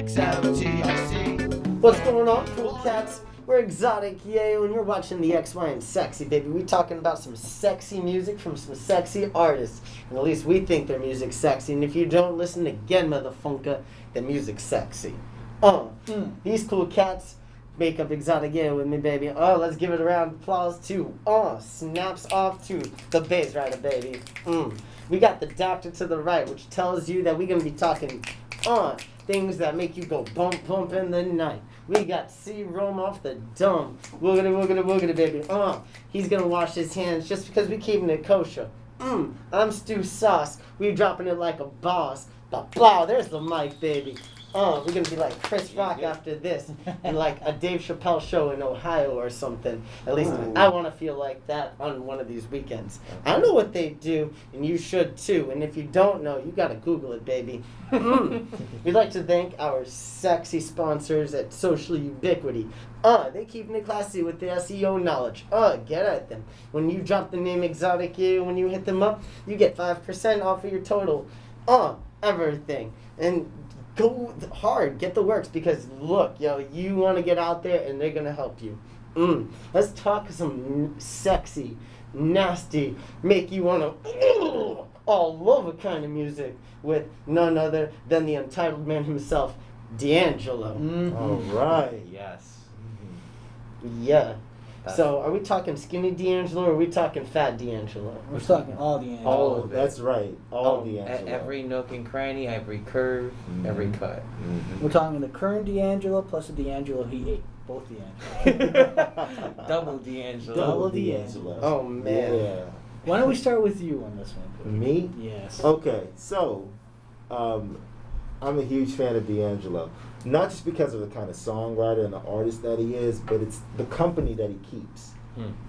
XMTIC. What's going on, cool cats? We're Exotic Yeyo, and you're watching the XY and Sexy, baby. We talking about some sexy music from some sexy artists. And at least we think their music's sexy. And if you don't listen again, motherfunker, the music's sexy. These cool cats make up Exotic Yeyo with me, baby. Let's give it a round of applause to snaps off to the bass rider, baby. We got the doctor to the right, which tells you that we're gonna be talking things that make you go bump bump in the night. We got C roam off the dome. Woogity woogity woogity, baby. He's gonna wash his hands just because we keeping it kosher. I'm Stu Sauce. We dropping it like a boss. Blah, there's the mic, baby. We're gonna be like Chris Rock after this, and like a Dave Chappelle show in Ohio or something. At least I want to feel like that on one of these weekends. I know what they do, and you should too. And if you don't know, you gotta Google it, baby. We'd like to thank our sexy sponsors at Social Ubiquity. They keeping it classy with the SEO knowledge. Get at them. When you drop the name Exotic U, when you hit them up, you get 5% off of your total. Everything. And go hard, get the works, because look, yo, you want to get out there and they're going to help you. Let's talk some sexy, nasty, make you want to all over kind of music with none other than the entitled man himself, D'Angelo. All right. Yes. Yeah. So, are we talking skinny D'Angelo or are we talking fat D'Angelo? We're talking all D'Angelo. All of it. That's right. All D'Angelo. Every nook and cranny, every curve, every cut. We're talking the current D'Angelo plus the D'Angelo he ate. Both D'Angelo. Double D'Angelo. Double D'Angelo. Oh, man. Yeah. Why don't we start with you on this one? Me? Yes. Okay, so I'm a huge fan of D'Angelo. Not just because of the kind of songwriter and the artist that he is, but it's the company that he keeps.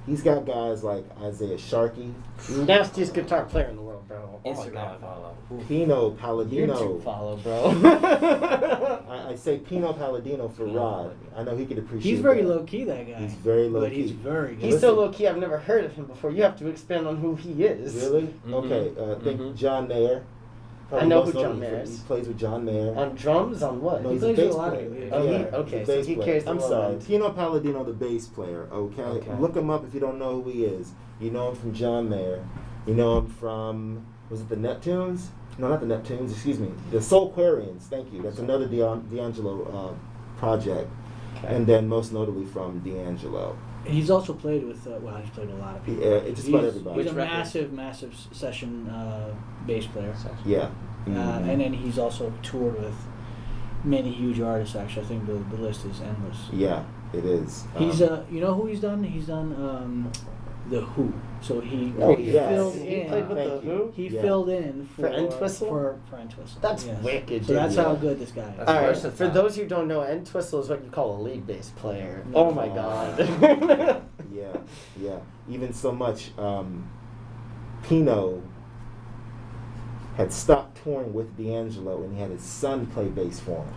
He's got guys like Isaiah Sharkey, Nastiest guitar player in the world, bro. Oh my Instagram God. follow. Pino Palladino. YouTube follow, bro. I say Pino Palladino for Rod. I know he could appreciate He's very that. low key, that guy. He's very low But key. he's very good. He's so low key, I've never heard of him before. You have to expand on who he is. Really? Okay, think John Mayer. I know who Most John notably Mayer is. He plays with John Mayer. On drums? On what? No, he's plays a with bass a lot of player. music. Oh, Yeah, okay, he's a so bass he player. carries the I'm low sorry, end. Pino Palladino, the bass player. Okay, look him up if you don't know who he is. You know him from John Mayer. You know him from, was it the Neptunes? No, not the Neptunes. Excuse me, the Soulquarians. Thank you. That's another D'Angelo project, and then most notably from D'Angelo. He's also played with, he's played with a lot of people. Yeah, just about everybody. He's a Which record? massive session bass player. Yeah. And then he's also toured with many huge artists, actually. I think the list is endless. Yeah, it is. He's, you know who he's done? He's done The Who. So he yes. filled He in. played with Thank the you. Who? He Yeah. filled in For Entwistle? For Entwistle. That's yes. wicked, So dude. that's how good this guy is. That's All right, versatile. for those who don't know, Entwistle is what you call a lead bass player. No. Oh my God. Yeah. Even so much, Pino had stopped touring with D'Angelo, and he had his son play bass for him.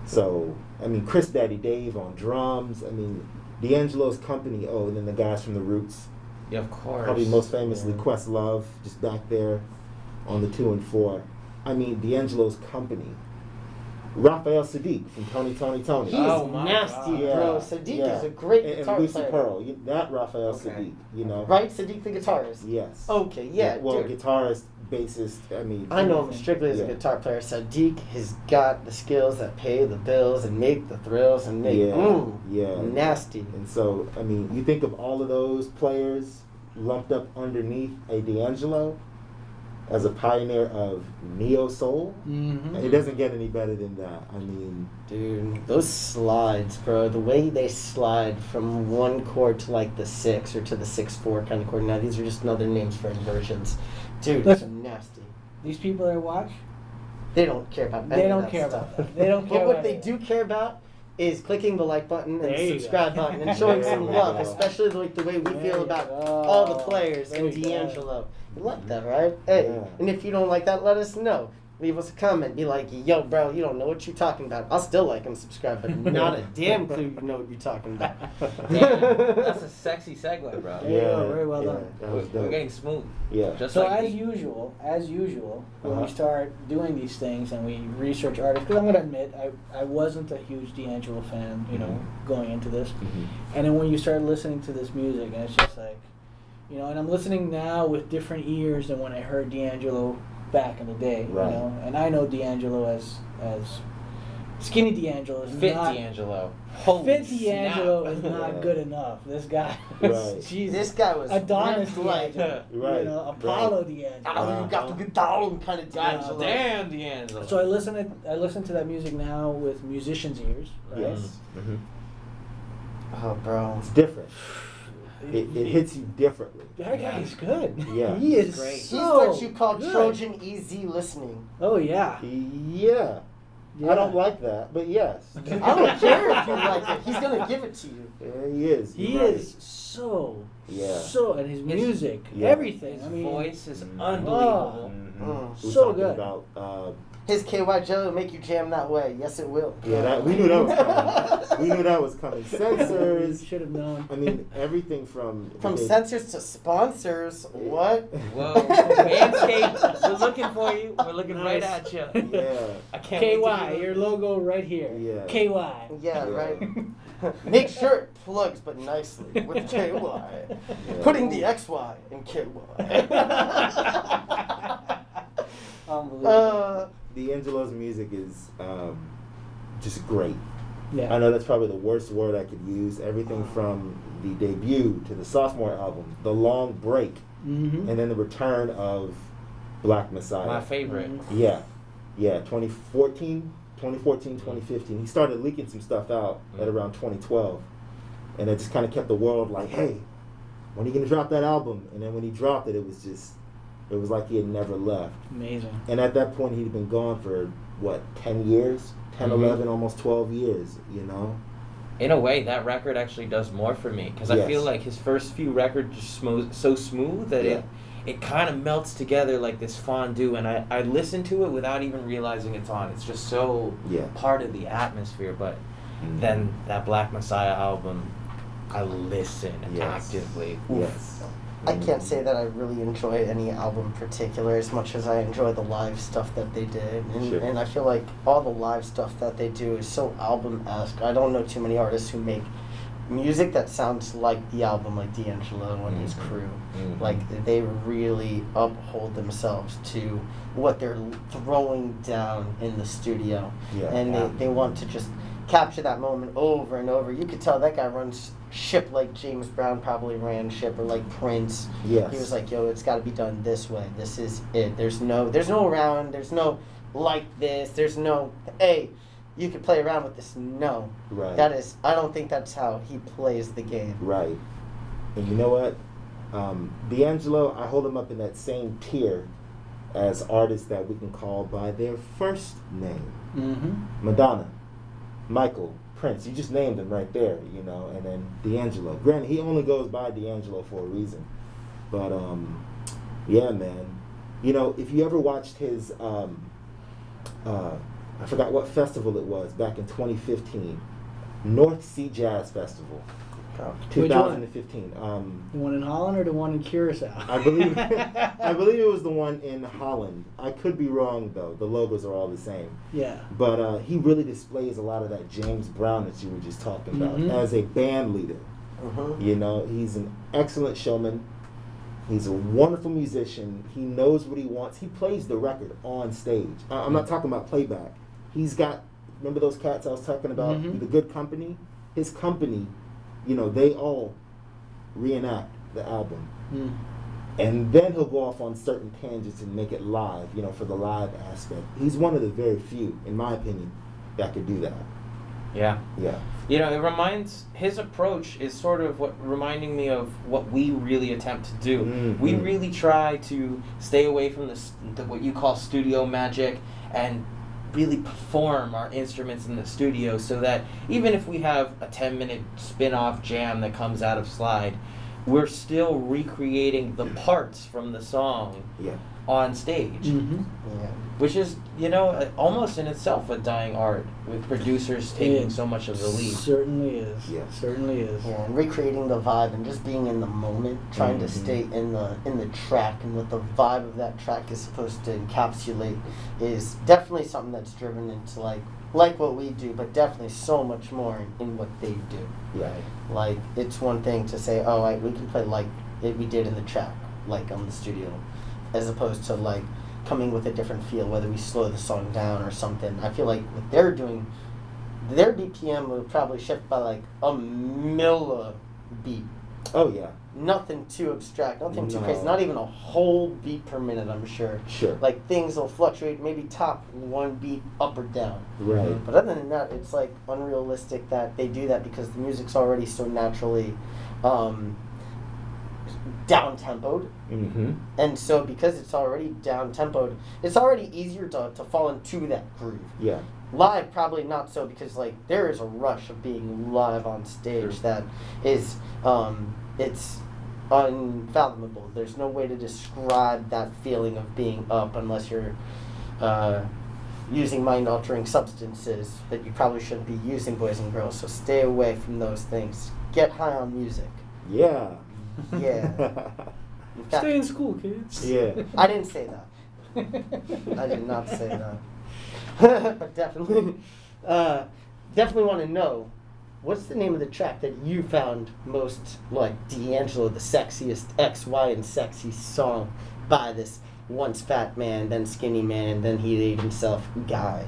So, I mean, Chris Daddy Dave on drums. I mean, D'Angelo's company. Oh, and then the guys from the Roots. Yeah, of course. Probably most famously Questlove, just back there on the 2 and 4. I mean, D'Angelo's company. Raphael Sadiq from Tony. He's Oh my nasty, God. bro. Sadiq is a great guitar and Lucy player. Pearl. That Raphael Okay. Sadiq, you know. Right? Sadiq the guitarist? Yes. Okay, yeah. Well, dude. guitarist, bassist, I mean. I know him strictly as a Yeah. guitar player. Sadiq has got the skills that pay the bills and make the thrills and make Yeah. nasty. And so, I mean, you think of all of those players lumped up underneath a D'Angelo as a pioneer of neo soul. Mm-hmm. It doesn't get any better than that. I mean, Dude, those slides, bro, the way they slide from one chord to like the 6 or to the 6/4 kind of chord. Now, these are just other names for inversions. Dude, it's Listen. nasty. These people that watch, They don't care about any they of don't that care stuff. about that. They don't care But what about they it. do care about is clicking the like button There and you subscribe go. button and showing There some you love, go. especially like the way we There feel you about go. all the players There and you go. D'Angelo. You like that, right? Hey, Yeah. and if you don't like that, let us know. leave us a comment. Be like, yo, bro, you don't know what you're talking about. I'll still like and subscribe, but not a damn clue you know what you're talking about. Damn, that's a sexy segue, bro. There you go, very well done. That was We're dope. getting smooth. Yeah. Just So like as usual, when Uh-huh. we start doing these things and we research artists, because I'm going to admit, I wasn't a huge D'Angelo fan, you know, going into this. Mhm. And then when you start listening to this music, and it's just like, you know, and I'm listening now with different ears than when I heard D'Angelo back in the day, Right. you know. And I know D'Angelo as Skinny D'Angelo is Fit not D'Angelo. Holy Fit D'Angelo snap. is not Yeah. good enough. This guy, Right. Jesus. This guy was Adonis ripped like, D'Angelo, Right, you know, Apollo D'Angelo. oh, you got to get down kind of God D'Angelo. damn D'Angelo. So I listen to that music now with musicians' ears, right? Yes. Mm-hmm. Oh, bro. It's different. It hits you differently. That guy's good. Yeah. He is Great. He's so what you call good. Trojan easy listening. Oh yeah. Yeah. Yeah. I don't like that, but yes. I don't care if you like it. He's gonna give it to you. Yeah, he is. He You're right. is so Yeah. and his music, yeah. everything. His I mean, voice is Mm. unbelievable. Mhm. Mm. We're So talking good. about His KY jelly will make you jam that way. Yes, it will. we knew that was coming. We knew that was coming. you Sensors. should have known. I mean, everything from From the- censors to sponsors. What? Whoa, Manscaped, we're looking for you. We're looking right Nice. at you. Yeah. I can't wait to KY, do your logo right here. Yeah. KY. Yeah, Yeah. right. Make sure it plugs, but nicely with KY. Yeah. Putting the XY in KY. Unbelievable. D'Angelo's music is just great. Yeah. I know that's probably the worst word I could use. Everything from the debut to the sophomore album, the long break, Mm-hmm. and then the return of Black Messiah. My favorite. Yeah, 2014, 2015. He started leaking some stuff out at around 2012, and it just kind of kept the world like, hey, when are you gonna drop that album? And then when he dropped it, it was like he had never left. Amazing. And at that point, he'd been gone for what, 10 years, 10, Mhm. 11, almost 12 years. You know. In a way, that record actually does more for me because I Yes. feel like his first few records are so smooth that Yeah. it kind of melts together like this fondue, and I listen to it without even realizing it's on. It's just so Yeah. part of the atmosphere. But Mhm. then that Black Messiah album, I listen Yes. actively. Yes. I can't say that I really enjoy any album in particular as much as I enjoy the live stuff that they did. And, Sure. and I feel like all the live stuff that they do is so album-esque. I don't know too many artists who make music that sounds like the album, like D'Angelo and his crew. Mhm. Like, they really uphold themselves to what they're throwing down in the studio. Yeah. And they want to just capture that moment over and over. You could tell that guy runs ship like James Brown probably ran ship, or like Prince. Yes. He was like, yo, it's got to be done this way. This is it. There's no around. There's no like this. There's no, hey, you could play around with this. No. Right. That is, I don't think that's how he plays the game. Right. And you know what? D'Angelo, I hold him up in that same tier as artists that we can call by their first name. Mm-hmm. Madonna, Michael, Prince. You just named them right there, you know. And then D'Angelo. Granted, he only goes by D'Angelo for a reason. But, yeah, man. You know, if you ever watched his, I forgot what festival it was back in 2015. North Sea Jazz Festival. Which one? 2015. The one in Holland or the one in Curacao? I believe it was the one in Holland. I could be wrong though. The logos are all the same. Yeah. But he really displays a lot of that James Brown that you were just talking about Mhm. as a band leader. Mm-hmm. You know, he's an excellent showman. He's a wonderful musician. He knows what he wants. He plays the record on stage. I'm not talking about playback. He's got, remember those cats I was talking about? Mhm. The Good Company? His company, you know, they all reenact the album. Mm. And then he'll go off on certain tangents and make it live, you know, for the live aspect. He's one of the very few, in my opinion, that could do that. Yeah. Yeah. You know, his approach is sort of reminding me of what we really attempt to do. Mhm. We really try to stay away from the what you call studio magic and really perform our instruments in the studio so that even if we have a 10-minute spin-off jam that comes out of slide, we're still recreating the parts from the song Yeah. on stage. Mm-hmm. Yeah. Which is, almost in itself a dying art, with producers taking It so much of the lead. Certainly is. Yeah. Certainly is. Yeah, and recreating the vibe and just being in the moment, trying to stay in the track and what the vibe of that track is supposed to encapsulate is definitely something that's driven into like what we do, but definitely so much more in what they do. Right. Like, it's one thing to say, oh, we can play like we did in the track, like on the studio, as opposed to like coming with a different feel, whether we slow the song down or something. I feel like what they're doing, their BPM will probably shift by like a millibeat. Oh yeah. Nothing too abstract, nothing too No. crazy, not even a whole beat per minute, I'm sure. Sure. Like, things will fluctuate, maybe top one beat up or down. Right. But other than that, it's like unrealistic that they do that because the music's already so naturally down-tempoed. Mm-hmm. And so because it's already down-tempoed, it's already easier to fall into that groove. Yeah. Live, probably not so, because like there is a rush of being live on stage Sure. that is it's unfathomable. There's no way to describe that feeling of being up unless you're using mind-altering substances that you probably shouldn't be using, boys and girls. So stay away from those things. Get high on music. Yeah. Yeah. In fact, Stay in school, kids. Yeah. I didn't say that. I did not say that. But definitely want to know, what's the name of the track that you found most like D'Angelo, the sexiest XY and sexy song by this once fat man, then skinny man, then he ate himself guy?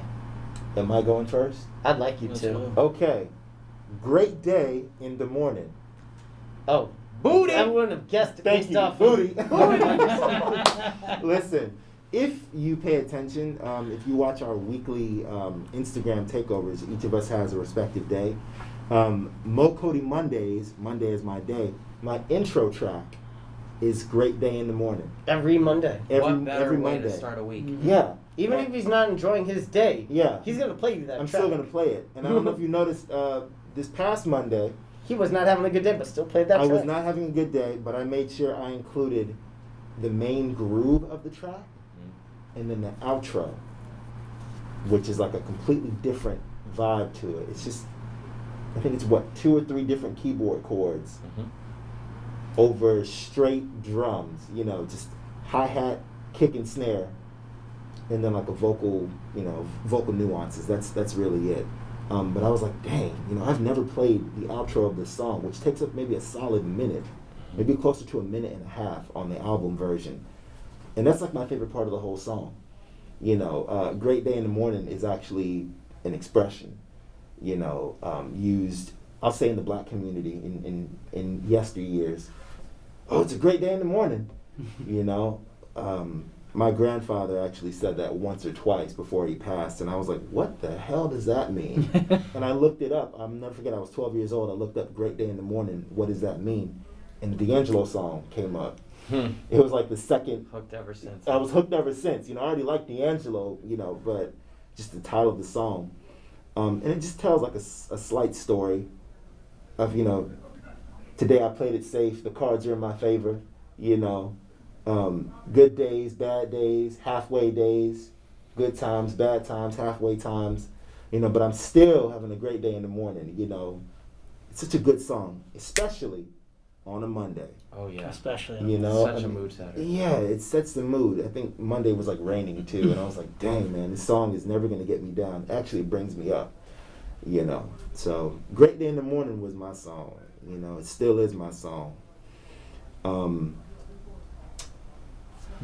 Am I going first? I'd like you Let's to. go. Okay. Great day in the morning. Oh, Booty! I wouldn't have guessed it Thank based you. off Booty. of Listen, if you pay attention, if you watch our weekly Instagram takeovers, each of us has a respective day. Mo Cody Mondays, Monday is my day. My intro track is Great Day in the Morning. every Monday. What better every way Monday. to start a week? Yeah. Even if he's not enjoying his day, Yeah. he's gonna play you that I'm track. still gonna play it. And I don't know if you noticed, this past Monday, He was not having a good day, but still played that I track. was not having a good day, but I made sure I included the main groove of the track and then the outro, which is like a completely different vibe to it. It's just, I think it's 2 or 3 different keyboard chords over straight drums, just hi-hat, kick and snare, and then like a vocal nuances. That's really it. But I was like, dang, I've never played the outro of this song, which takes up maybe a solid minute, maybe closer to a minute and a half on the album version. And that's like my favorite part of the whole song. Great Day in the Morning is actually an expression, used, I'll say, in the black community in yesteryears. Oh, it's a great day in the morning, My grandfather actually said that once or twice before he passed, and I was like, what the hell does that mean? And I looked it up. I'll never forget, I was 12 years old. I looked up Great Day in the Morning, what does that mean? And the D'Angelo song came up. It was like the second. Hooked ever since. I was hooked ever since. I already liked D'Angelo, but just the title of the song. And it just tells like a slight story of, today I played it safe, the cards are in my favor, good days, bad days, halfway days, good times, bad times, halfway times, but I'm still having a great day in the morning, It's such a good song, especially on a Monday. Oh yeah. Especially. Such a mood setter. Yeah, it sets the mood. I think Monday was like raining too, and I was like, dang man, this song is never gonna get me down. Actually, it brings me up, So, Great Day in the Morning was my song. It still is my song.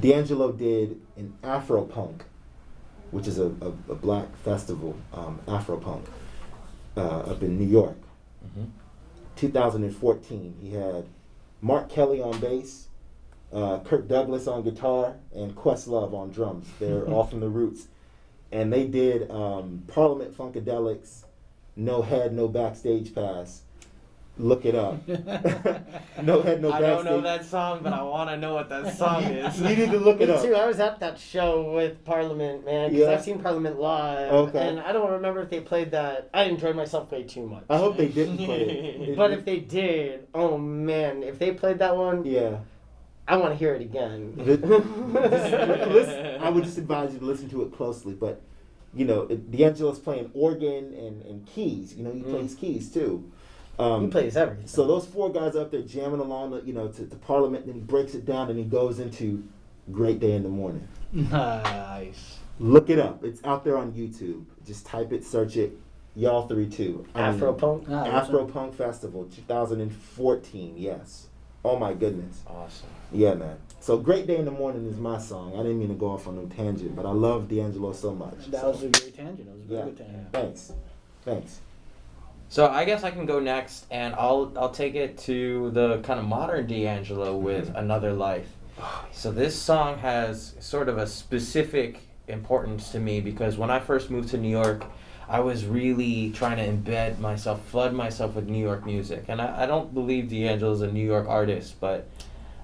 D'Angelo did an Afro-punk, which is a black festival, Afro-punk, up in New York. 2014, he had Mark Kelly on bass, Kirk Douglas on guitar, and Questlove on drums. They're all from the Roots. And they did Parliament Funkadelics, No Head, No Backstage Pass. Look it up. No Head, No Backstage. I don't know that song, but I want to know what that song is. You need to look Me it up. too. I was at that show with Parliament, man, because Yeah. I've seen Parliament live, Okay. and I don't remember if they played that. I enjoyed myself way too much. I hope they didn't play it. But if they did, oh man, if they played that one, Yeah. I want to hear it again. I would just advise you to listen to it closely. But, you know, D'Angelo's playing organ and keys. You know, he plays keys too. He plays everything. So those four guys up there jamming along, you know, to Parliament, and then he breaks it down and he goes into Great Day in the Morning. Nice. Look it up. It's out there on YouTube. Just type it, search it. Y'all 3 2. Afropunk? Afropunk Festival 2014, yes. Oh my goodness. Awesome. Yeah, man. So Great Day in the Morning is my song. I didn't mean to go off on no tangent, but I love D'Angelo so much. That was a great tangent. That was a very good tangent. Thanks. So I guess I can go next, and I'll take it to the kind of modern D'Angelo with Another Life. So this song has sort of a specific importance to me because when I first moved to New York, I was really trying to embed myself, flood myself with New York music. And I don't believe D'Angelo's a New York artist, but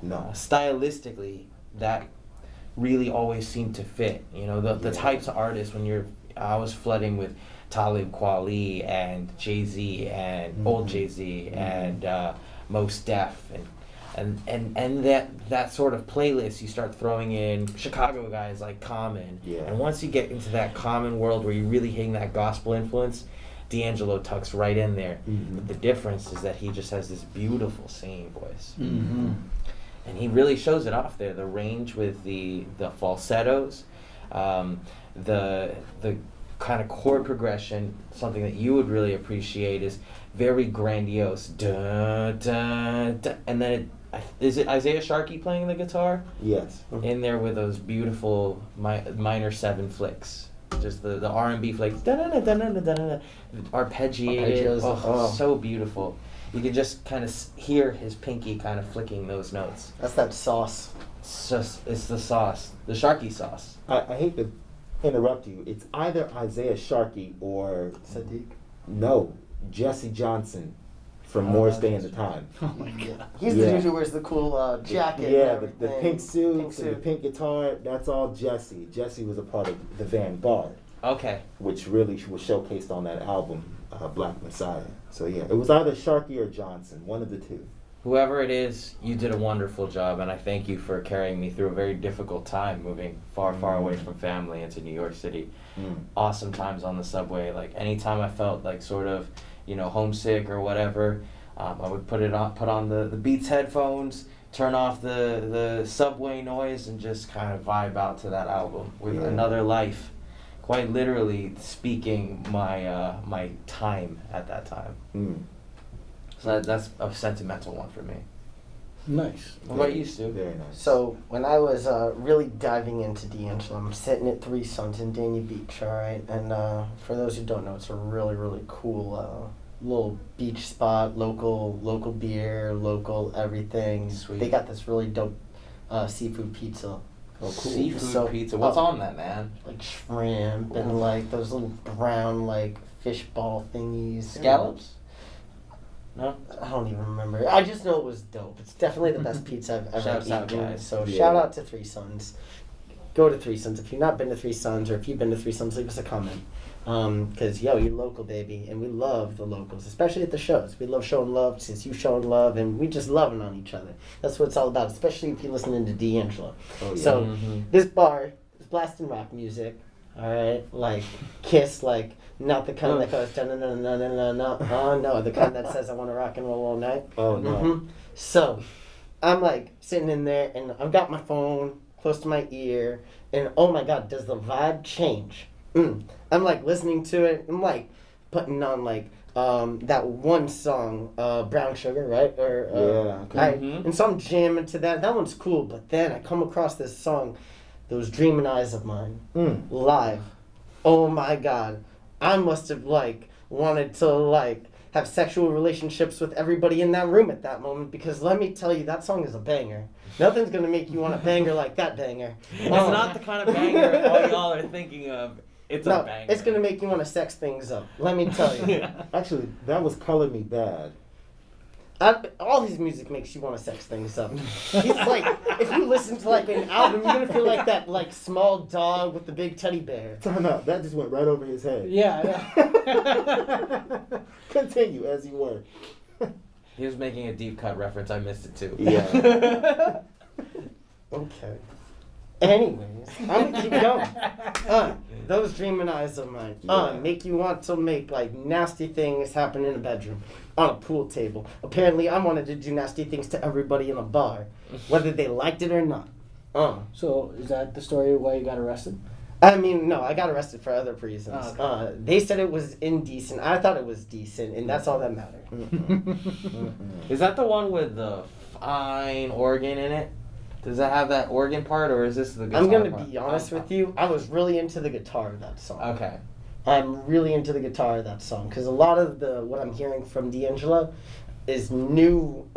stylistically, that really always seemed to fit. You know, the types of artists I was flooding with Talib Kweli and Jay-Z and old Jay-Z and Mos Def and that sort of playlist, you start throwing in Chicago guys like Common. Yeah. And once you get into that Common world where you're really hitting that gospel influence, D'Angelo tucks right in there. But the difference is that he just has this beautiful singing voice. And he really shows it off there. The range with the falsettos, the kind of chord progression, something that you would really appreciate, is very grandiose. Da, da, da. And then is it Isaiah Sharkey playing the guitar? Yes. In there with those beautiful minor 7 flicks. Just the R&B flicks. Da, da, da, da, da, da, da, arpeggiated. So beautiful. You can just kind of hear his pinky kind of flicking those notes. That's that sauce. It's the sauce. The Sharkey sauce. I hate to interrupt you. It's either Isaiah Sharkey or Sadiq. No, Jesse Johnson from Morris Day and the Time. Oh my god. He's the dude who wears the cool jacket. Yeah, and the pink suit and the pink guitar. That's all Jesse. Jesse was a part of the Vanguard. Okay. Which really was showcased on that album, Black Messiah. So yeah, it was either Sharkey or Johnson, one of the two. Whoever it is, you did a wonderful job, and I thank you for carrying me through a very difficult time moving far, far away from family into New York City. Awesome times on the subway. Like anytime I felt like sort of, you know, homesick or whatever, I would put on the Beats headphones, turn off the subway noise, and just kind of vibe out to that album with Another Life. Quite literally speaking my my time at that time. So that's a sentimental one for me. Nice. What about you, Stu? Very nice. So when I was really diving into D'Angelo, I'm sitting at Three Sons in Dania Beach, all right? And for those who don't know, it's a really, really cool little beach spot, local beer, local everything. Sweet. They got this really dope seafood pizza. Oh, cool. Seafood pizza. What's on that, man? Like shrimp and like those little brown like fish ball thingies. Scallops? No? I don't even remember. I just know it was dope. It's definitely the best pizza I've ever Shouts out, eaten. guys. So shout out to Three Sons. Go to Three Sons. If you've not been to Three Sons, or if you've been to Three Sons, leave us a comment. Because, you're local, baby. And we love the locals, especially at the shows. We love showing love since you showing love, and we just loving on each other. That's what it's all about, especially if you're listening to D'Angelo. Oh, yeah. So this bar is blasting rock music. All right, like Kiss, like not the kind that goes no. Oh no, the kind that says I want to rock and roll all night. Oh no. So, I'm like sitting in there, and I've got my phone close to my ear, and oh my God, does the vibe change? I'm like listening to it. I'm like putting on like that one song, Brown Sugar, right? Or and so I'm jamming to that. That one's cool, but then I come across this song, Those Dreaming Eyes of Mine, live. Oh my God. I must have like wanted to like have sexual relationships with everybody in that room at that moment, because let me tell you, that song is a banger. Nothing's gonna make you want a banger like that banger. It's not the kind of banger all y'all are thinking of. It's a banger. It's gonna make you want to sex things up. Let me tell you. Actually, that was Color Me Bad. All his music makes you want to sex things up. He's like, if you listen to like an album, you're gonna feel like that like small dog with the big teddy bear. Time out. That just went right over his head. Yeah. Continue as you were. He was making a deep cut reference. I missed it too. Yeah. Okay. Anyways, I'm gonna keep going. Those dreaming eyes of mine. Make you want to make like nasty things happen in a bedroom, on a pool table. Apparently, I wanted to do nasty things to everybody in a bar, whether they liked it or not. So is that the story of why you got arrested? I mean, no, I got arrested for other reasons. Oh, okay. They said it was indecent. I thought it was decent, and that's all that mattered. Is that the one with the fine organ in it? Does that have that organ part, or is this the guitar I'm gonna part? be honest with you. I was really into the guitar of that song. Okay. I'm really into the guitar of that song because a lot of what I'm hearing from D'Angelo is new,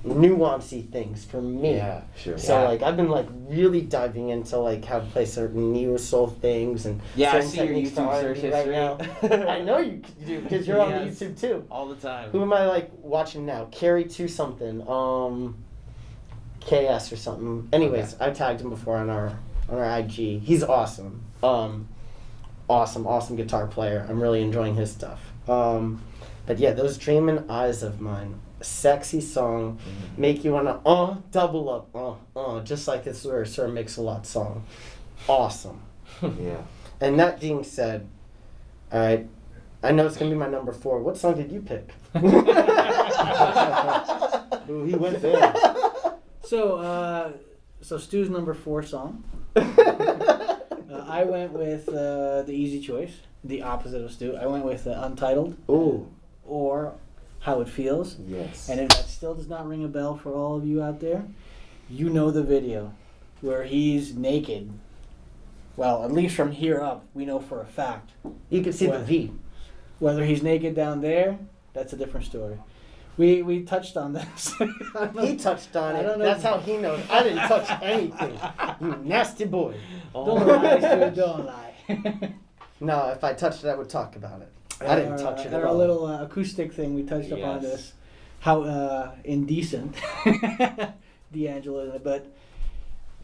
nuancy things for me. Yeah, sure. So Yeah. like I've been like really diving into like how to play certain neo soul things and Yeah, I certain see your techniques for YouTube search R&B right history. now. I know you do because you're on the Yes. YouTube too. All the time. Who am I like watching now? Carry to something. KS or something. Anyways, I tagged him before on our IG. He's awesome. Awesome guitar player. I'm really enjoying his stuff. But yeah, those dreaming eyes of mine. Sexy song, make you wanna double up, just like this Sir Mix-a-Lot song. Awesome. Yeah. And that being said, all right, I know it's gonna be my number 4. What song did you pick? Ooh, he went there. So Stu's number 4 song. I went with the easy choice, the opposite of Stu. I went with Untitled. Ooh. Or How It Feels. Yes. And if that still does not ring a bell for all of you out there, you know the video where he's naked. Well, at least from here up, we know for a fact. You can see the V. Whether he's naked down there, that's a different story. We touched on this. He touched on I it. don't know. That's how he knows. I didn't touch anything. You nasty boy. Don't lie, Stu, don't lie. No, if I touched it, I would talk about it. I didn't touch it at our all. little acoustic thing, we touched upon Yes. this. How indecent D'Angelo is, but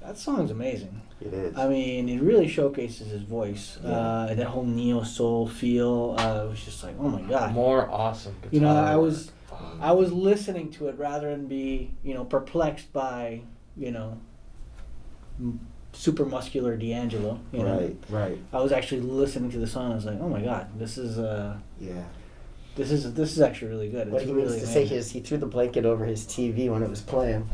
that song's amazing. It is. I mean, it really showcases his voice. Yeah. That whole neo soul feel. It was just like, oh my god. More awesome guitar. You know, I was work. listening to it rather than be, perplexed by, super muscular D'Angelo. You know? Right. I was actually listening to the song. I was like, oh my god, this is Yeah. this is actually really good. What It's he really means to say amazing. is he threw the blanket over his TV when it was playing.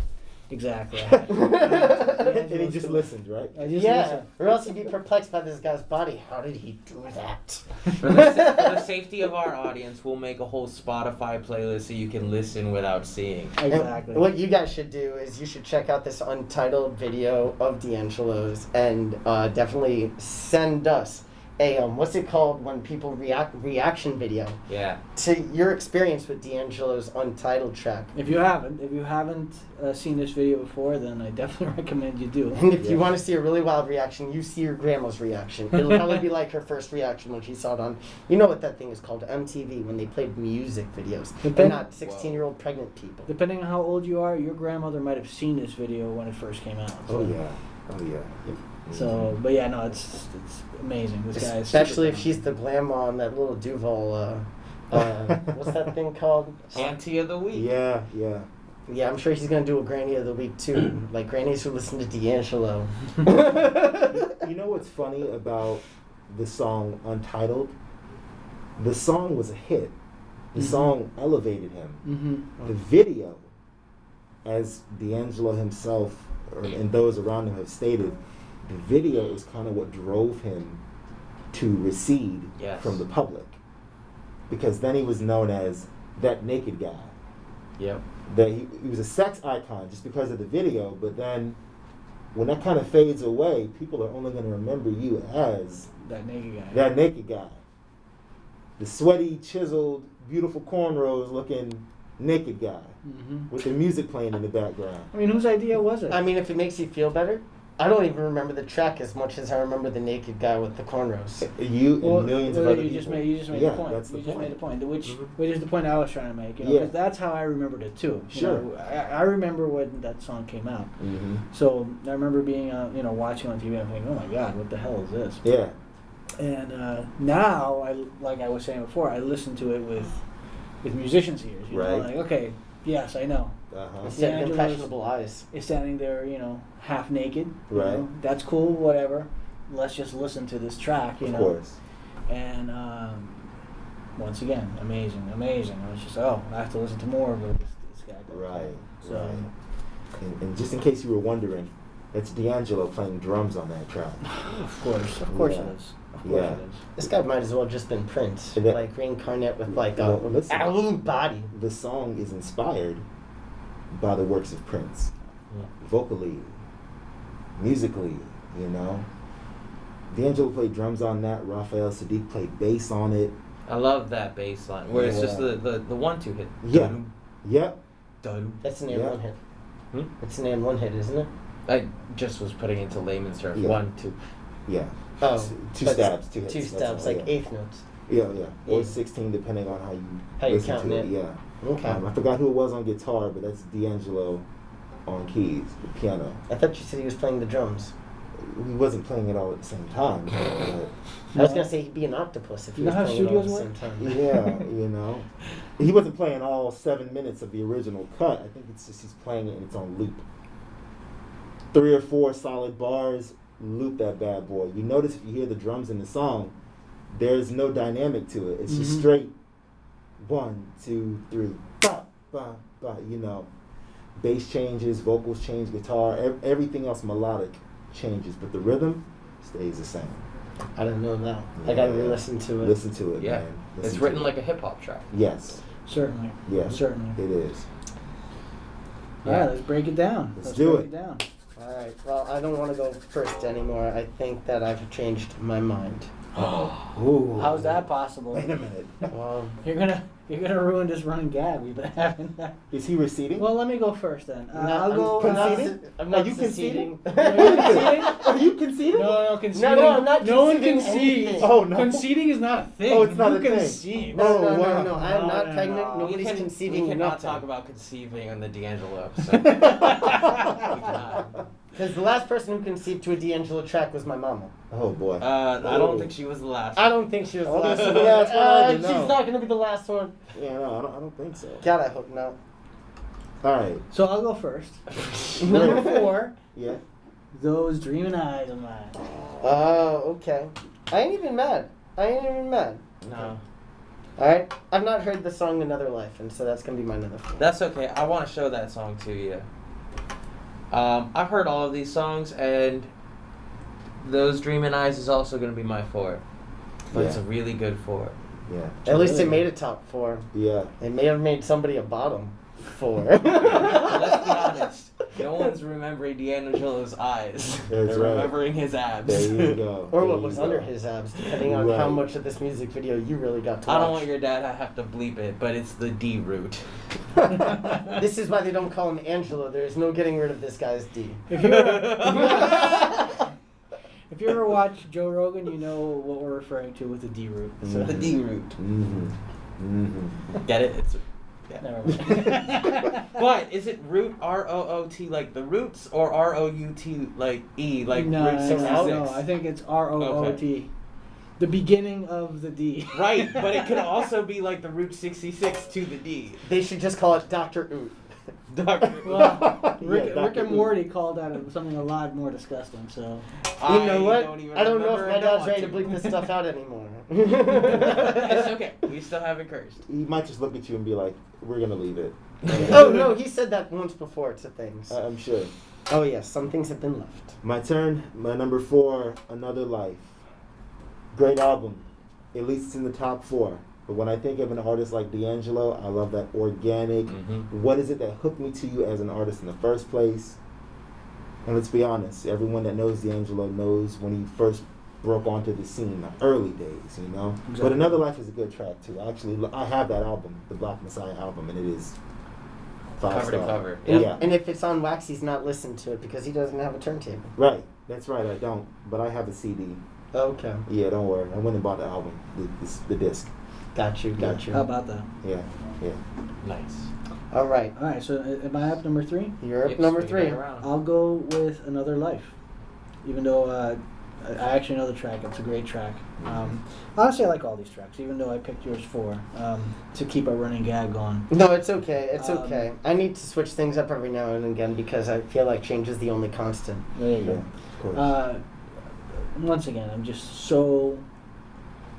Exactly. And he just listened, right? I just Yeah, listened. or else he'd be perplexed by this guy's body. How did he do that? For the safety of our audience, we'll make a whole Spotify playlist so you can listen without seeing. Exactly. And what you guys should do is you should check out this Untitled video of D'Angelo's and definitely send us a what's it called when people reaction video Yeah. to your experience with D'Angelo's Untitled track. If you haven't seen this video before, then I definitely recommend you do. And if you Yeah. want to see a really wild reaction, you see your grandma's reaction. It'll probably be like her first reaction when she saw it on, you know what that thing is called, MTV, when they played music videos. And not 16-year-old pregnant people. Depending on how old you are, your grandmother might have seen this video when it first came out. So. Oh yeah. So, but yeah, no, it's amazing. This guy is Especially if super she's the grandma on that little Duval, what's that thing called? Auntie of the week. Yeah. Yeah, I'm sure he's going to do a Granny of the Week too. Like grannies who listen to D'Angelo. You know what's funny about the song Untitled? The song was a hit. The song elevated him. Mm-hmm. The video, as D'Angelo himself and those around him have stated, the video is kind of what drove him to recede Yes. from the public. Because then he was known as that naked guy. Yep. That he was a sex icon just because of the video, but then when that kind of fades away, people are only going to remember you as That naked guy. that naked guy. The sweaty, chiseled, beautiful cornrows looking naked guy Mm-hmm. with the music playing in the background. I mean, whose idea was it? I mean, if it makes you feel better, I don't even remember the track as much as I remember the naked guy with the cornrows. You and millions of other you people. just made Yeah, the point. that's the you just point. made the point, which Mhm. which is the point I was trying to make. Yeah. 'Cause that's how I remembered it too. You Sure. know, I remember when that song came out. Mm-hmm. So I remember being, watching on TV and thinking, oh my God, what the hell is this? Yeah. And now, like I was saying before, I listen to it with musicians' ears. You know, Right. like, okay, Yes, I know. Instead of D'Angelo's impressionable eyes. is standing there, half naked. you Right. know. That's cool, whatever. Let's just listen to this track, Of course. And once again, amazing. I was just, I have to listen to more of this guy. Right. So, Right. And just in case you were wondering, it's D'Angelo playing drums on that track. of course Yeah. it is. Of course Yeah. it is. This guy might as well just been Prince, And that- like reincarnate with like Well, a listen. absolute body. The song is inspired by the works of Prince, vocally, musically. D'Angelo played drums on that. Raphael Sadiq played bass on it. I love that bass line where it's just Yeah. the 1-2 hit. Yeah. Dum, Yep. dum. That's an Yeah. one hit. Hmm? It's an one hit, isn't it? I just was putting into layman's terms. Yeah. 1-2. Yeah. Oh, Two but stabs, two hits. Two That's stabs, all, like yeah. eighth notes. Yeah. Or Eight. 16, depending on how you How you listen counting to it. Yeah. Okay. I forgot who it was on guitar, but that's D'Angelo on keys, the piano. I thought you said he was playing the drums. He wasn't playing it all at the same time. But I was gonna say he'd be an octopus if he You know was how playing it all at the studios same time. yeah, he wasn't playing all 7 minutes of the original cut. I think it's just he's playing it in its own loop. 3 or 4 solid bars, loop that bad boy. You notice if you hear the drums in the song, there's no dynamic to it. It's just Mhm. straight 1, 2, 3, ba ba ba. Bass changes, vocals change, guitar, everything else melodic changes, but the rhythm stays the same. I don't know that. I gotta Yeah. re-listen to it. Listen to it, Yeah. man. Listen It's to written it. like a hip hop track. Yes. Certainly. Yes. Certainly. It is. All right, let's break it down. Let's do break it. down. All right. Well, I don't want to go first anymore. I think that I've changed my mind. Ooh. How's that possible? Wait a minute. Well, You're gonna ruin this running gag we've been having. Is he receding? Well, let me go first then. I'm I'll go. conceding? I'm Are not you seceding. conceding? Are you conceding? No, conceding. No, I'm not No one conceding concedes. anything. Oh, no. Conceding is not a thing. Oh, it's not Who a thing. concedes? No, Oh, wow. no. I am No, not no, pregnant. no. Nobody's conceiving We cannot nothing. talk about conceiving on the D'Angelo episode. We cannot. Because the last person who conceived to a D'Angelo track was my mama. Oh boy. I don't think she was the last. I don't think she was the Oh, last this one. is the last one I didn't She's know. not going to be the last one. Yeah, no, I don't think so. God, I hope not. All right. So I'll go first. Number 4, Yeah. those dreaming eyes of mine. Oh, okay. I ain't even mad. No. Alright? I've not heard the song Another Life, and so that's going to be my another 4. That's okay. I want to show that song to you. I've heard all of these songs, and Those Dreaming Eyes is also going to be my 4. But it's a Yeah. really good 4. Yeah. At least it Really? made a top 4. Yeah. It may have made somebody a bottom 4. Let's be honest. No one's remembering D'Angelo's eyes. That's They're right. remembering his abs. There you go. Or There what you was go. under his abs, depending on how Right. much of this music video you really got to watch. I don't want your dad to have to bleep it, but it's the D root. This is why they don't call him Angelo. There is no getting rid of this guy's D. If you ever, if you ever watch Joe Rogan, you know what we're referring to with the D root. So The D root. Mm-hmm. Mm-hmm. Get it? It's never mind. But is it root ROOT like the roots or ROUT like E like no, root no, 66? no, I think it's ROOT. The beginning of the D. Right, but it could also be like the root 66 to the D. They should just call it Dr. Oot. Dr. Well, Yeah, Rick Dr. and Oot. Morty called that something a lot more disgusting. So You know what? Even I don't know if remember my and don't dad's ready to want bleep this stuff out anymore. It's okay. We still haven't cursed. He might just look at you and be like, "We're gonna leave it." Oh no, he said that once before to things. I'm sure. Oh yes, some things have been left. My turn. My number 4, Another Life. Great album. At least it's in the top 4. But when I think of an artist like D'Angelo, I love that organic. Mhm. What is it that hooked me to you as an artist in the first place? And let's be honest, everyone that knows D'Angelo knows when he first broke onto the scene, the early days, you know? Exactly. But Another Life is a good track, too. Actually, I have that album, the Black Messiah album, and it is 5 Cover to star. cover. And, Yeah. and if it's on wax, he's not listened to it because he doesn't have a turntable. Right. That's right, I don't. But I have a CD. Okay. Yeah, don't worry. I went and bought the album, the disc. Got you. how about that? Yeah, yeah. Nice. All right. All right. So am I up number 3? You're up Yep, number swing 3. back around. I'll go with Another Life, even though I actually know the track. It's a great track. Honestly, I like all these tracks, even though I picked yours 4 to keep a running gag going. No, it's okay. It's okay. I need to switch things up every now and again because I feel like change is the only constant. There you go. Of course. Once again, I'm just so.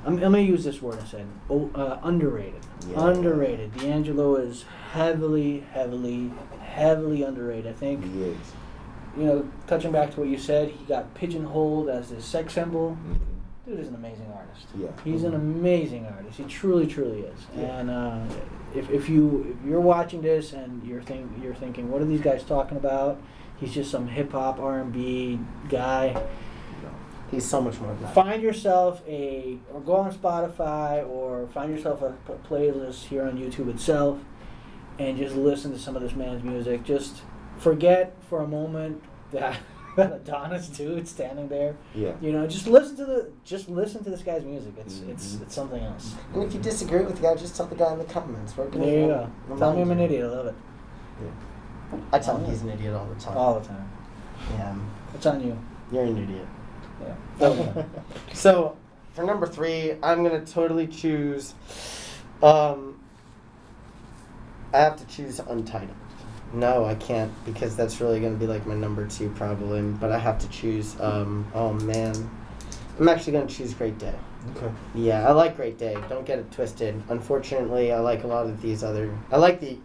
I'm going to use this word instead. Underrated. Yeah. Underrated. D'Angelo is heavily underrated. I think. He is. You know, touching back to what you said, he got pigeonholed as this sex symbol. Mm-hmm. Dude is an amazing artist. Yeah. He's an amazing artist. He truly is. Yeah. And if you're watching this and you're thinking, what are these guys talking about? He's just some hip hop R&B guy. No. He's so much more than that. Find yourself or go on Spotify or find yourself a playlist here on YouTube itself, and just listen to some of this man's music. Just forget for a moment that Adonis dude standing there. Yeah. You know, just listen to this guy's music. It's something else. And if you disagree with the guy, just tell the guy in the comments. We're gonna There you go. Tell me I'm an idiot. I love it. Yeah. I tell him he's an idiot all the time. All the time. Yeah. It's on you. You're an idiot. Yeah. Okay. So, for number 3, I'm going to totally choose, I have to choose Untitled. No, I can't, because that's really going to be like my number 2 probably, but I have to choose, oh man, I'm actually going to choose Great Day. Okay. Yeah, I like Great Day, don't get it twisted. Unfortunately, I like a lot of these other, I like the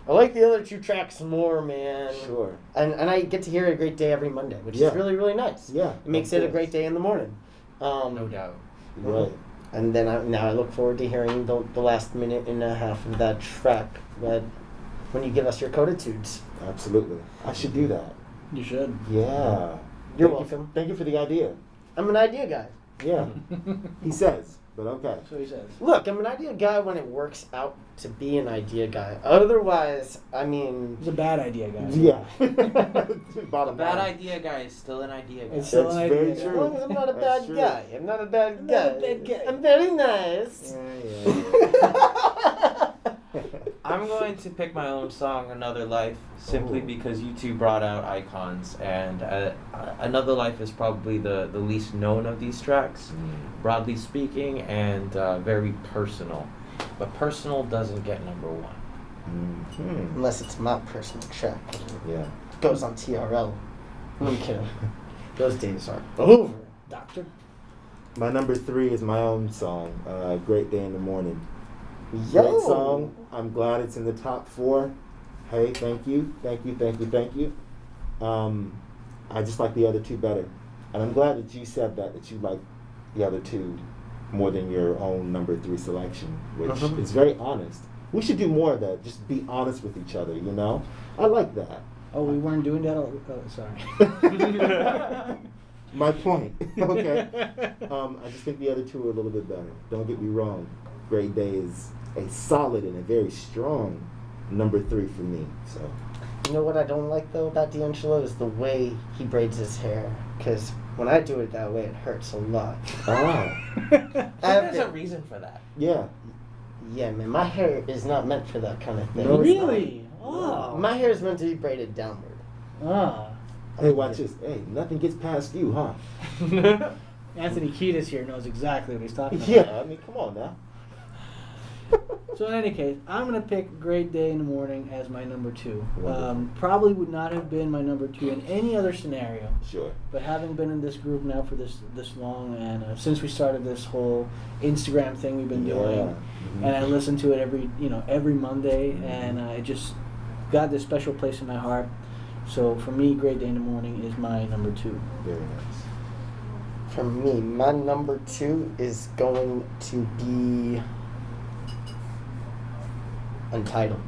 other 2 tracks more, man. Sure. And I get to hear A Great Day every Monday, which Yeah. is really, really nice. Yeah. It makes it a great day in the morning. No doubt. Right. And then I look forward to hearing the last minute and a half of that track when you give us your coditudes. Absolutely. I should do that. You should. Yeah. You're Thank you welcome. Thank you for the idea. I'm an idea guy. Yeah. He says, but okay. So he says. Look, I'm an idea guy when it works out to be an idea guy. Otherwise, I mean... He's a bad idea, guys. Yeah. A Bottom bad line. idea guy is still an idea guy. It's still That's an very idea. As true. long as I'm not a That's bad true. guy. I'm not a bad I'm guy. not a bad guy. I'm very nice. Yeah. I'm going to pick my own song, Another Life, simply Ooh. because you 2 brought out icons, and Another Life is probably the least known of these tracks, broadly speaking, and very personal. But personal doesn't get number 1. Mm-hmm. Unless it's my personal track. Yeah. It goes on TRL. I'm kidding. Those days are over. Doctor. My number 3 is my own song, Great Day in the Morning. Yo! Great song. I'm glad it's in the top 4. Hey, thank you. I just like the other 2 better. And I'm glad that you said that you like the other 2 more than your own number 3 selection, which is very honest. We should do more of that. Just be honest with each other, you know? I like that. Oh, we weren't doing that? Oh, sorry. My point. Okay. I just think the other 2 are a little bit better. Don't get me wrong. Great Day is a solid and a very strong number 3 for me. So. You know what I don't like though about D'Angelo is the way he braids his hair. Because when I do it that way, it hurts a lot. Ah. There's a reason for that. Yeah. Yeah, man, my hair is not meant for that kind of thing. No, it's Really? Oh. My hair is meant to be braided downward. Ah. Hey, watch this. Hey, nothing gets past you, huh? Anthony Kiedis here knows exactly what he's talking about. Yeah, I mean, come on now. So in any case, I'm going to pick Great Day in the Morning as my number 2. Wonderful. Probably would not have been my number 2 in any other scenario. Sure. But having been in this group now for this long, and since we started this whole Instagram thing we've been doing, Mhm. and I listen to it every Monday, and it just got this special place in my heart. So for me, Great Day in the Morning is my number 2. Very nice. For me, my number 2 is going to be Untitled.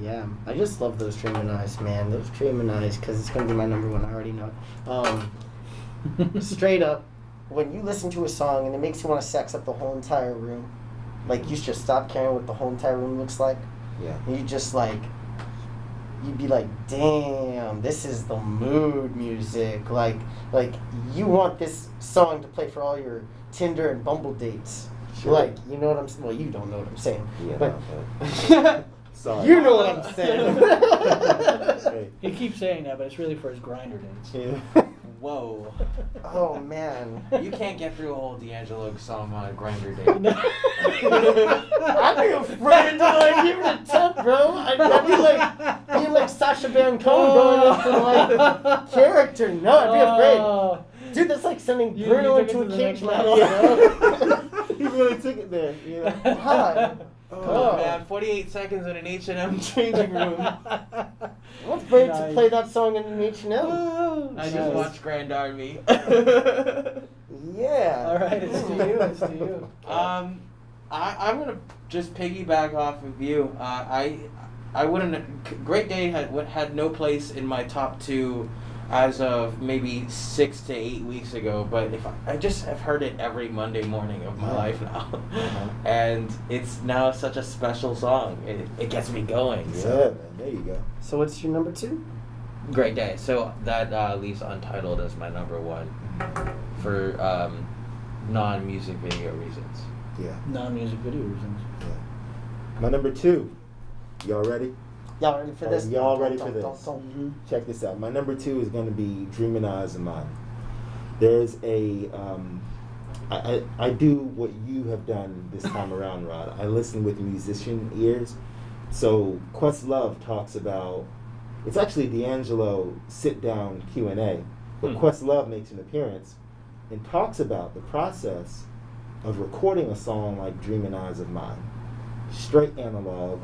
Yeah, I just love those Dreamin' Eyes, man. Those Dreamin' Eyes, because it's going to be my number 1. I already know it. Straight up, when you listen to a song and it makes you want to sex up the whole entire room, like you should stop caring what the whole entire room looks like. Yeah. And you just you'd be like, damn, this is the mood music. Like you want this song to play for all your Tinder and Bumble dates. Sure. Like, you know what I'm saying? Well, you don't know what I'm saying. Yeah, But no, sorry. you know what I'm saying. Hey. He keeps saying that, but it's really for his grinder dates. Yeah. Whoa. Oh man. You can't get through a whole D'Angelo song on a grinder date. I'd be afraid to like give it a attempt, bro. I'd be like Sacha Baron Cohen going into like character. No, I'd be afraid. Dude, that's like sending Bruno into a cage match, bro. He really took it there, you know. God. Come on, man. 48 seconds in an H&M changing room. I'm afraid to play that song in an H&M. I just watched Grand Army. Yeah. All right, it's to you. It's to you. I'm gonna just piggyback off of you. I wouldn't. Great Day had no place in my top 2 as of maybe 6 to 8 weeks ago. But if I just have heard it every Monday morning of my life now, and it's now such a special song. It gets me going. Yeah, So. man, there you go. So what's your number 2? Great Day. So that leaves Untitled as my number 1 for non-music video reasons. Yeah. Non-music video reasons. Yeah. My number 2. Y'all ready? Y'all ready for this? Y'all ready for this? Mm-hmm. Check this out. My number 2 is going to be Dreamin' Eyes of Mine. There's a, I do what you have done this time around, Rod. I listen with musician ears. So Questlove talks about, it's actually D'Angelo sit-down Q&A, but Questlove makes an appearance and talks about the process of recording a song like Dreamin' Eyes of Mine. Straight analog.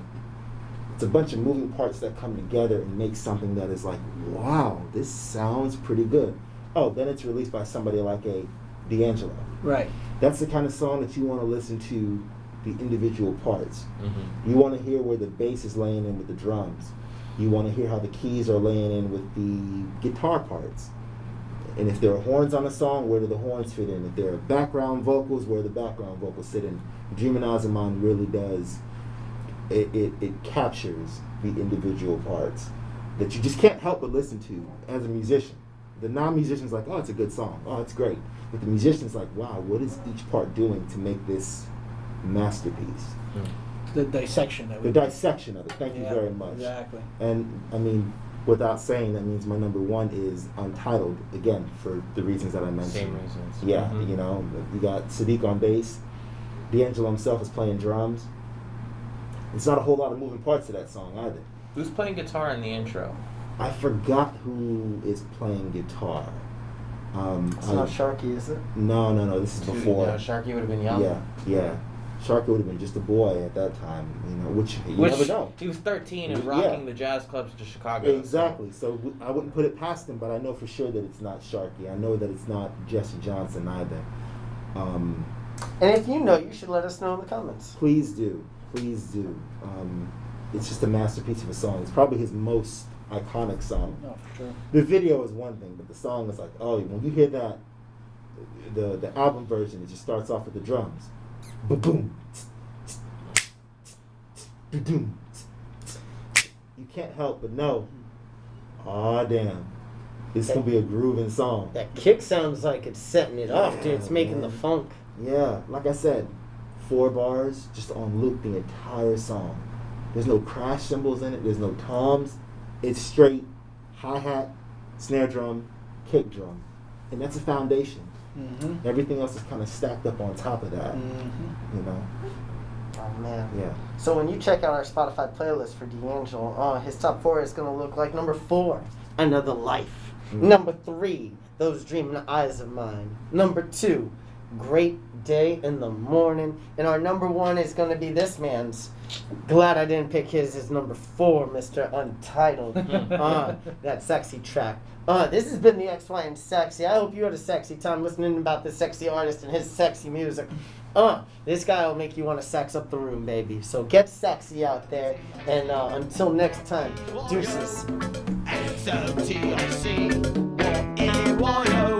It's a bunch of moving parts that come together and make something that is like, wow, this sounds pretty good. Oh, then it's released by somebody like a D'Angelo. Right. That's the kind of song that you want to listen to the individual parts. Mm-hmm. You want to hear where the bass is laying in with the drums. You want to hear how the keys are laying in with the guitar parts. And if there are horns on a song, where do the horns fit in? If there are background vocals, where do the background vocals sit in? Dreamin' Eyes of Mine really does. It captures the individual parts that you just can't help but listen to as a musician. The non-musician's like, oh, it's a good song. Oh, it's great. But the musician's like, wow, what is each part doing to make this masterpiece? The dissection of it. The dissection of it. Thank you very much. Exactly. And, I mean, without saying, that means my number 1 is Untitled, again, for the reasons that I mentioned. Same reasons. Yeah, Mm-hmm. you know, you got Sadiq on bass. D'Angelo himself is playing drums. It's not a whole lot of moving parts to that song either. Who's playing guitar in the intro? I forgot who is playing guitar. It's not Sharky, is it? No. This is before. Yeah, Sharky would have been young. Yeah. Sharky would have been just a boy at that time, you know, which you never know. He was 13 and Yeah. rocking the jazz clubs to Chicago. Exactly. So I wouldn't put it past him, but I know for sure that it's not Sharky. I know that it's not Jesse Johnson either. And if you know, you should let us know in the comments. Please do. It's just a masterpiece of a song. It's probably his most iconic song. No, for sure. The video is one thing, but the song is like, oh, when you hear that, the album version, it just starts off with the drums. Boom. You can't help but know, aw, damn, this is going to be a grooving song. That kick sounds like it's setting it off, dude. It's making the funk. Yeah, like I said, 4 bars just on loop the entire song. There's no crash cymbals in it. There's no toms. It's straight hi-hat, snare drum, kick drum. And that's a foundation. Mm-hmm. Everything else is kind of stacked up on top of that, you know? Oh, man. Yeah. So when you check out our Spotify playlist for D'Angelo, his top 4 is going to look like number 4, Another Life. Number 3, Those Dreaming Eyes of Mine. Number 2, Great Day in the Morning. And our number 1 is going to be this man's. Glad I didn't pick his as number 4, Mr. Untitled. That sexy track. This has been the XYM Sexy. I hope you had a sexy time listening about this sexy artist and his sexy music. This guy will make you want to sex up the room, baby. So get sexy out there. And until next time, deuces. SOTIC, Yeyo.